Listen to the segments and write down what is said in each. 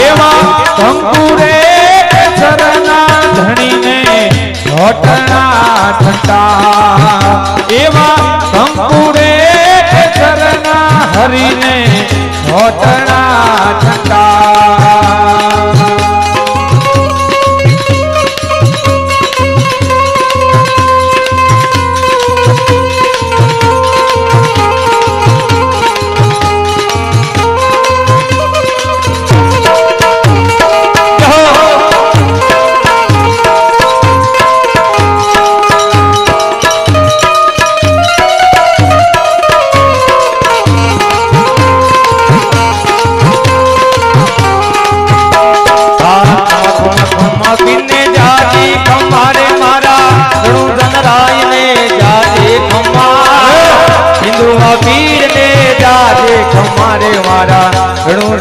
એવા કંકુરે શરના ધણીને ઘટના થતા એવા કંકુરે શરના હરીને ઘટના થતા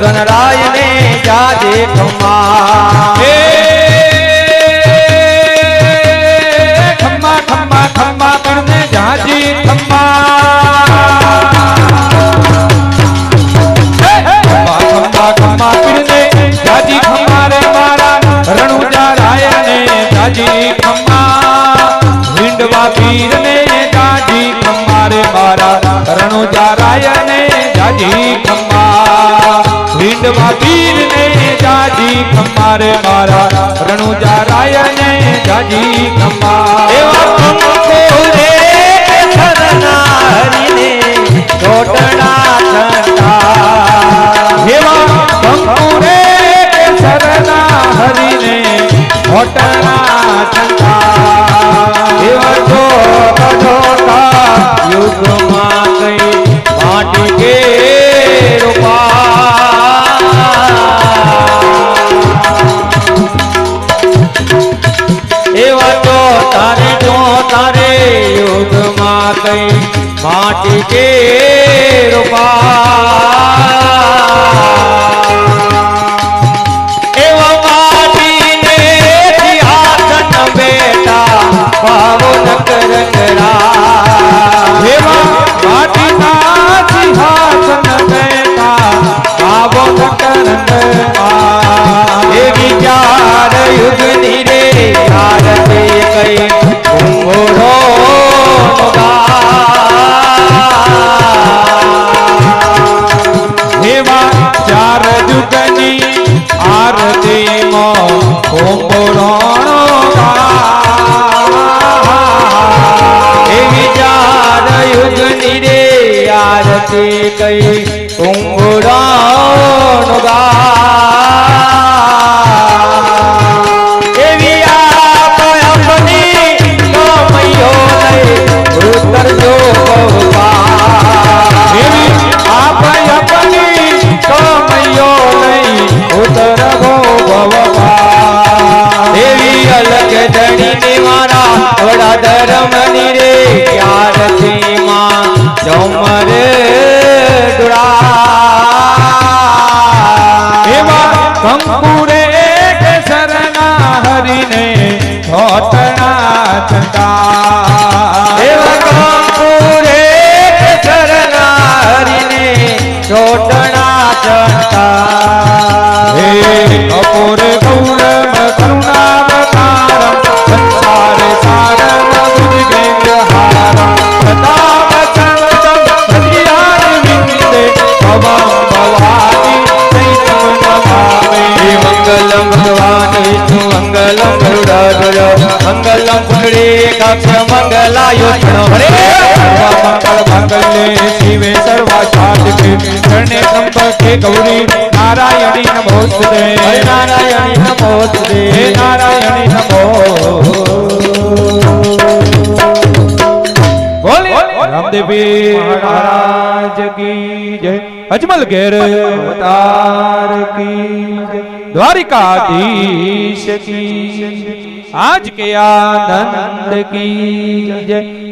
गणराय ने जाजे खम्मा खम्मा खम्मा खम्मा करने जाजी खम्मा खम्मा खम्मा पीरने जाजी खम्मा रे मारा रणुजा राय ने जाजी खम्मा हिंडवा पीर ने जाजी खम्मा रे मारा रणुजा राय ने जाजी खम्मा हिंडवा पीर ने जाजी खम्मा रे मारा रणुजा राय ने जाजी खम्मा एवा कंकुरे शरणा हरिने घोटना छटा एवा कंकुरे शरणा हरिने घोटना छटा एवा तो कठोटा युग मां गई माटी के रूपा एवा तो तारे युग मां गई माटी के रूपा एवा माटी ने सिंहासन बेटा पावो नकर करा एवा माटी ना सिंहासन बेटा पावो नकर करा ये विचार युग निरे आरती कई कुंभोरो एवा चार जुगनी आरती मो कुंभोरो ये विचार युग निरे आरती कई कुंभोरो धर्म निरे आरती मां चौमर दुरा एवा कंकुरे शरणा हरिने घोटना छटा एवा कंकुरे शरणा हरिने घोटना छटा हे कपूर गौरव करुणावतारम संसार सारम बुद्धिगेन्द्रहारम सदा वचनम हरियाण विंदे भवम भवानी चैतम नमामि मंगलम भगवान विष्णु मंगलम गरुडाध्वज मंगलम पुंडरीकाक्ष मंगलायुष्ण हरे मंगल मंगले शिवे सर्वासाधिके शरणे त्र्यंबके गौरी नारायणी नमोस्तुते हरे नारायणी नमोस्तुते हे नारायणी नमो बोले रामदेवी महाराज की जय अजमल घेर अवतार की जय द्वारिकाधीश की आज के आनंद की जय।